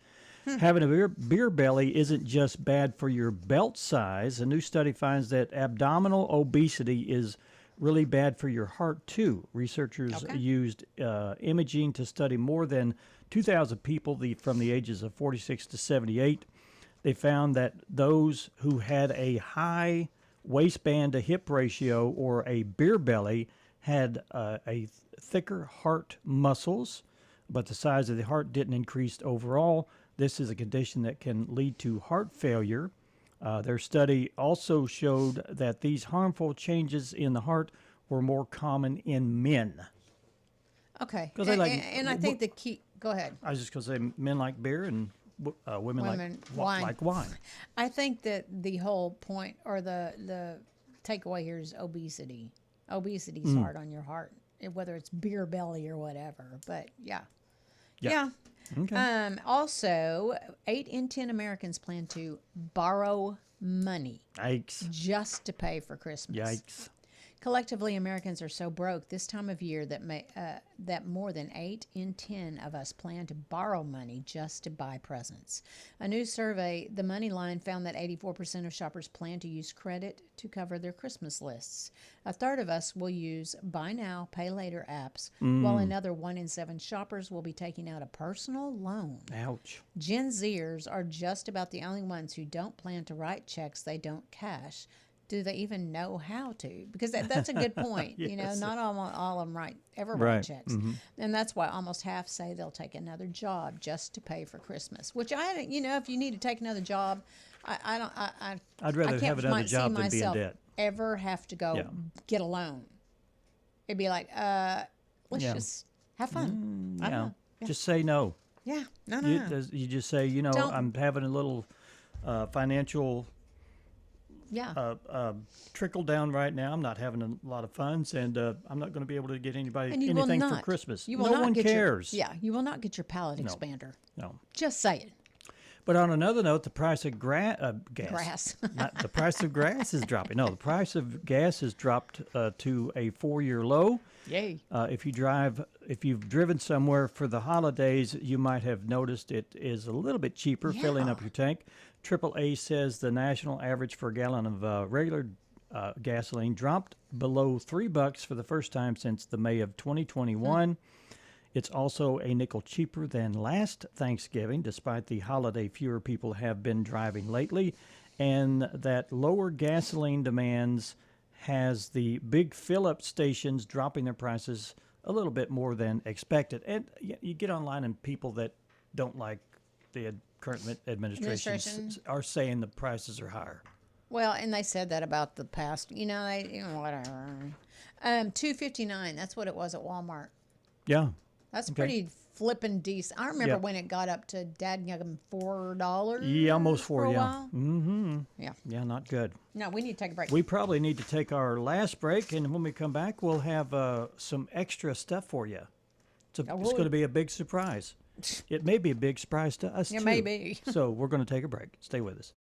Having a beer belly isn't just bad for your belt size. A new study finds that abdominal obesity is really bad for your heart, too. Researchers used imaging to study more than 2,000 people from the ages of 46 to 78. They found that those who had a high waistband to hip ratio or a beer belly had a thicker heart muscles, but the size of the heart didn't increase overall. This is a condition that can lead to heart failure. Their study also showed that these harmful changes in the heart were more common in men. Okay. And I think the key... Go ahead. I was just going to say men like beer and women like wine. I think that the whole point or the takeaway here is obesity. Obesity's hard on your heart, whether it's beer belly or whatever. But yeah. Okay. Also, 8 in 10 Americans plan to borrow money. Yikes. Just to pay for Christmas. Yikes. Collectively, Americans are so broke this time of year that more than 8 in 10 of us plan to borrow money just to buy presents. A new survey, The Money Line, found that 84% of shoppers plan to use credit to cover their Christmas lists. A third of us will use buy now, pay later apps, while another 1 in 7 shoppers will be taking out a personal loan. Ouch. Gen Zers are just about the only ones who don't plan to write checks they don't cash. Do they even know how to? Because that's a good point. Yes. You know, not all of them write checks. And that's why almost half say they'll take another job just to pay for Christmas. Which if you need to take another job, I'd rather have another job than be in debt. Ever have to go get a loan? It'd be like, let's just have fun. I don't know. Yeah. Just say no. Yeah, no. You just say, I'm having a little financial trickle down right now. I'm not having a lot of funds, and I'm not going to be able to get anybody anything for Christmas. No one cares. You will not get your palate expander. No. Just say it. But on another note, the price of grass. The price of grass is dropping. No, the price of gas has dropped to a 4-year low. Yay! If you've driven somewhere for the holidays, you might have noticed it is a little bit cheaper filling up your tank. AAA says the national average for a gallon of regular gasoline dropped below $3 for the first time since the May of 2021. It's also a nickel cheaper than last Thanksgiving, despite the holiday fewer people have been driving lately, and that lower gasoline demands has the big fill-up stations dropping their prices a little bit more than expected. And you get online and people that don't like the current administration are saying the prices are higher. Well, and they said that about the past, whatever. $2.59, that's what it was at Walmart. Yeah. That's pretty flipping decent. I remember when it got up to dadgum $4. Yeah, almost $4, for a while. Mm-hmm. Yeah. Yeah, not good. No, we need to take a break. We probably need to take our last break, and when we come back, we'll have some extra stuff for you. It's going to be a big surprise. It may be a big surprise to us, too. It may be. So we're going to take a break. Stay with us.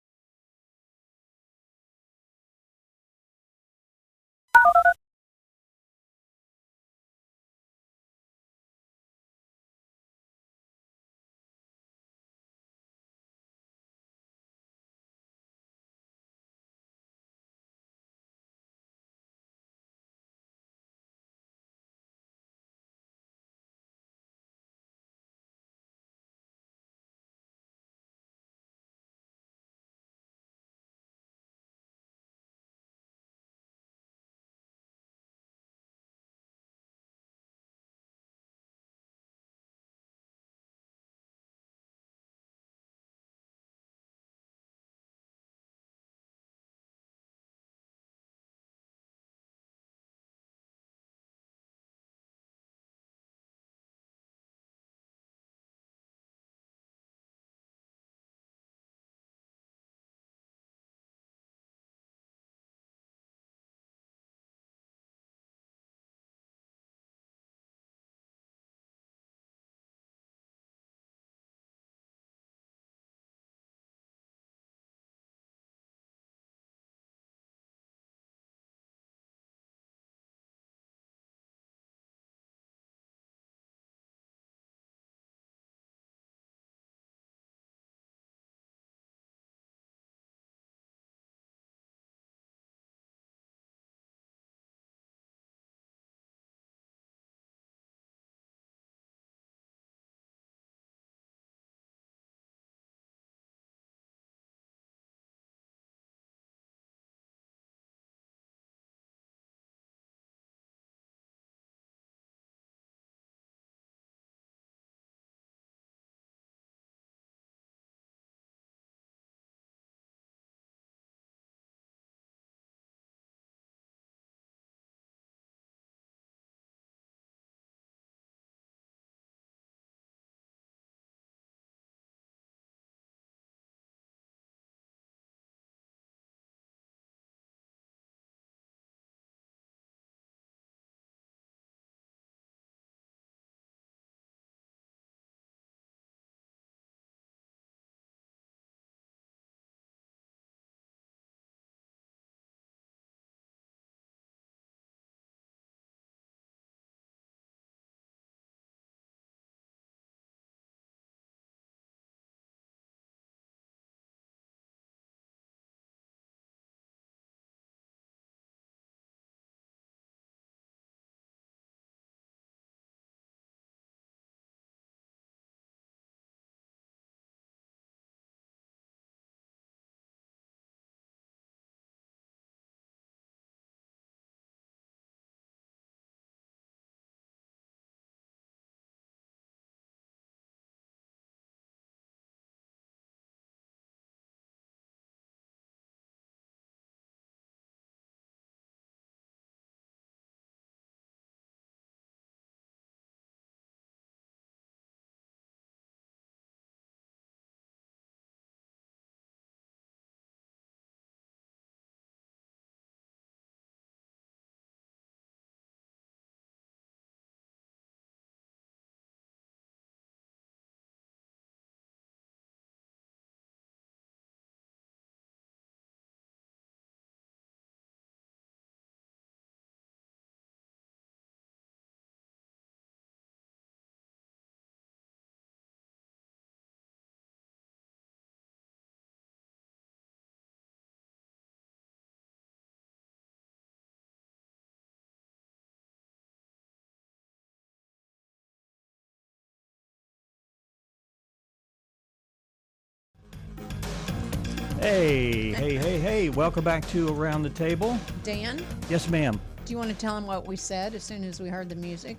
Hey. Welcome back to Around the Table. Dan? Yes, ma'am. Do you want to tell him what we said as soon as we heard the music?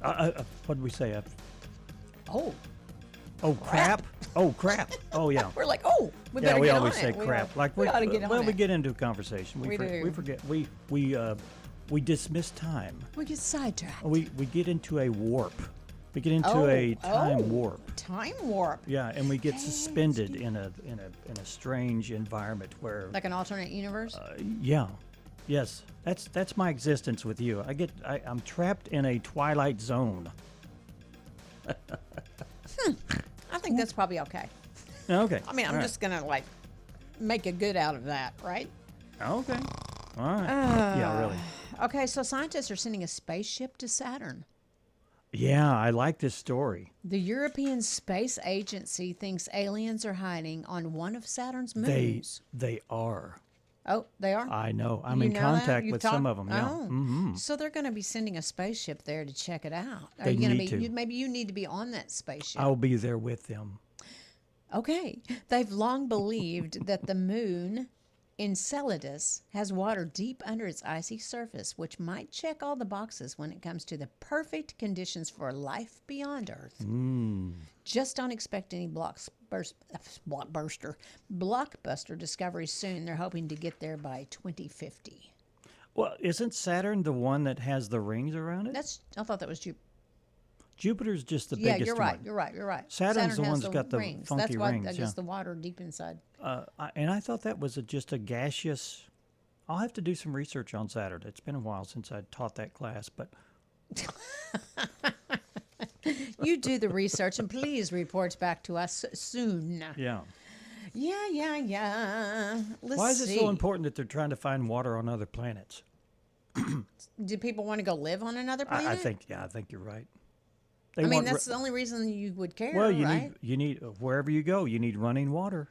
What did we say? Oh, crap. Oh, crap. Oh, yeah. We're like, oh, we better we get always on say it. crap. We ought to get on it. We get into a conversation. We do. We forget. We dismiss time. We get sidetracked. We get into a warp. We get into a time warp. Time warp. Yeah, and we get suspended in a strange environment where, like an alternate universe. Yeah, yes. That's my existence with you. I'm trapped in a twilight zone. I think that's probably okay. Okay. I mean, I'm just gonna make a good out of that, right? Okay. All right. Yeah, really. Okay, so scientists are sending a spaceship to Saturn. Yeah, I like this story. The European Space Agency thinks aliens are hiding on one of Saturn's moons. They are. Oh, they are? I know. I'm in contact with some of them. Yeah. Oh. Mm-hmm. So they're going to be sending a spaceship there to check it out. Are they you going need to. Maybe you need to be on that spaceship. I'll be there with them. Okay. They've long believed that the moon Enceladus has water deep under its icy surface, which might check all the boxes when it comes to the perfect conditions for life beyond Earth. Just don't expect any blockbuster discoveries soon. They're hoping to get there by 2050. Well, isn't Saturn the one that has the rings around it? I thought that was Jupiter. Jupiter's just the biggest you're right. one. You're right. Saturn's the one has that's got the rings. funky That's why rings. I guess the water deep inside. And I thought that was just a gaseous. I'll have to do some research on Saturn. It's been a while since I taught that class, but. You do the research and please report back to us soon. Yeah. Yeah. Why is it so important that they're trying to find water on other planets? Do people want to go live on another planet? I think you're right. That's the only reason you would care, well, right? you need wherever you go, you need running water.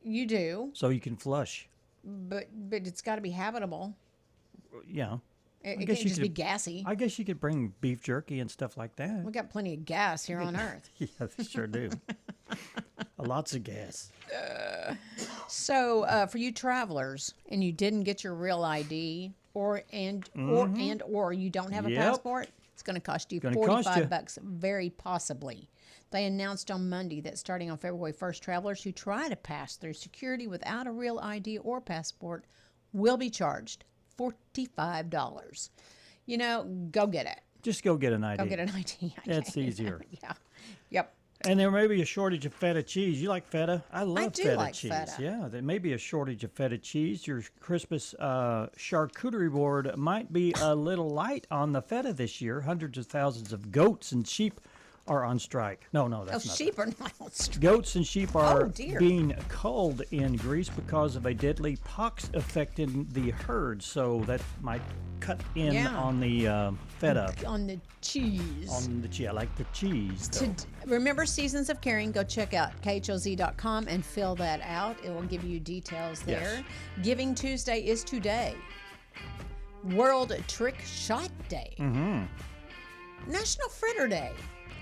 You do. So you can flush. But it's got to be habitable. Yeah. It can't just be gassy. I guess you could bring beef jerky and stuff like that. We got plenty of gas here on Earth. Yeah, they sure do. Lots of gas. So for you travelers, and you didn't get your real ID, or you don't have a passport, it's going to cost you $45, very possibly. They announced on Monday that starting on February 1st, travelers who try to pass through security without a real ID or passport will be charged $45. Go get it. Just go get an ID. Go get an ID. That's easier. Yeah. Yep. And there may be a shortage of feta cheese. You like feta? I love feta cheese. Feta. Yeah, there may be a shortage of feta cheese. Your Christmas charcuterie board might be a little light on the feta this year. Hundreds of thousands of goats and sheep are on strike. No, that's not. Sheep are not on strike. Goats and sheep are being culled in Greece because of a deadly pox affecting the herd. So that might cut in on the feta. On the cheese. I like the cheese. Remember Seasons of Caring. Go check out KHOZ.com and fill that out. It will give you details there. Yes. Giving Tuesday is today. World Trick Shot Day. Mm-hmm. National Fritter Day.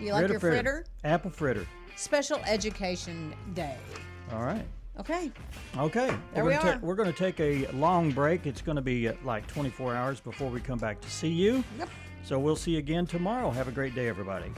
You like your fritter? Apple fritter. Special Education Day. All right. Okay. There we are. We're going to take a long break. It's going to be like 24 hours before we come back to see you. Yep. So we'll see you again tomorrow. Have a great day, everybody.